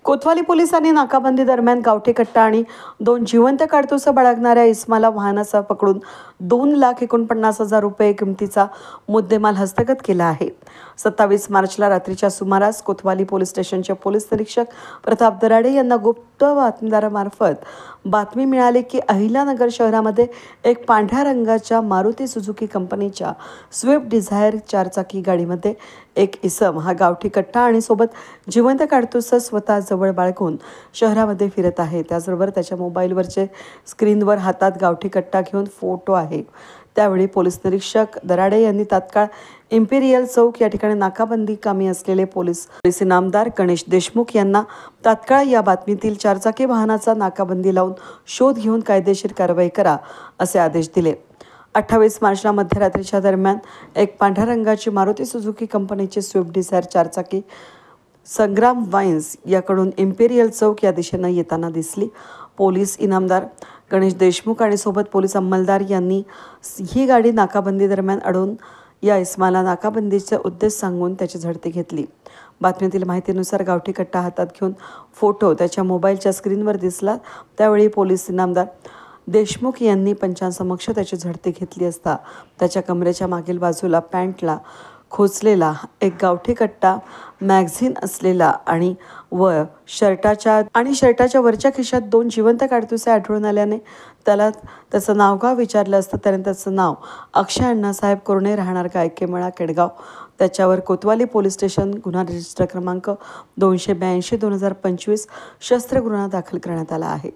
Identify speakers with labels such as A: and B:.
A: कोतवाली पोलिसांनी नाकाबंदी दरम्यान गावठी कट्टा आणि 2 जिवंत काडतुसं बाळगणाऱ्या इस्माला वाहनासह पकडून 2,49,000 रुपये किमतीचा मुद्देमाल हस्तगत केला आहे। 27 मार्चला रात्रीच्या सुमारास कोतवाली पोलीस स्टेशनचे पोलीस निरीक्षक प्रताप दराडे यांना गुप्त बातमीदारामार्फत बातमी मिळाली की अहिल्यानगर शहरामध्ये एक पांढऱ्या रंगाच्या मारुती सुझुकी कंपनीच्या स्विफ्ट डिझायर 4चाकी गाडीमध्ये एक इसम हा गावठी कट्टा आणि सोबत जिवंत काडतुसं स्वतः जवळ बाळगून शहरामध्ये फिरत आहे। त्याचबरोबर त्याच्या मोबाईलवरचे स्क्रीनवर हातात गावठी कट्टा घेऊन फोटो आहे। त्यावेळी पोलीस निरीक्षक दराडे यांनी तात्काळ इम्पेरियल चौक या ठिकाणी नाकाबंदी कामी असलेले पोलीस इनामदार गणेश देशमुख यांना तात्काळ या बातमीतील 4चाकी वाहनाचा नाकाबंदी लावून शोध घेऊन कायदेशीर कारवाई करा असे आदेश दिले। 28 मार्चला मध्यरात्रीच्या दरम्यान एक पांढऱ्या रंगाची मारुती सुझुकी कंपनीची स्विफ्ट डिझायर 4चाकी संग्राम वाईन्स याकडून इम्पेरियल चौक या दिशेने येताना दिसली। पोलीस इनामदार गणेश देशमुख आणि सोबत पोलीस अंमलदार यांनी ही गाडी नाकाबंदी दरम्यान अडवून या इस्माला नाकाबंदीचे उद्देश सांगून त्याची झडती घेतली। बातमीतील माहितीनुसार गावठी कट्टा हातात घेऊन फोटो त्याच्या मोबाईलच्या स्क्रीनवर दिसला। त्यावेळी पोलीस इनामदार देशमुख यांनी पंचांसमक्ष त्याची झडती घेतली असता त्याच्या कमरेच्या मागील बाजूला पॅन्टला खोचलेला एक गावठी कट्टा मॅगझिन असलेला आणि शर्टाच्या वरच्या खिशात 2 जिवंत काडतुसे आढळून आल्याने त्याला त्याचं नावगाव विचारलं असतं। त्याने त्याचं नाव अक्षय अण्णासाहेब कोरणे राहणार गायकेमळा केडगाव। त्याच्यावर कोतवाली पोलीस स्टेशन गुन्हा रजिस्टर क्रमांक 282/2025 शस्त्र गुन्हा दाखल करण्यात आला आहे।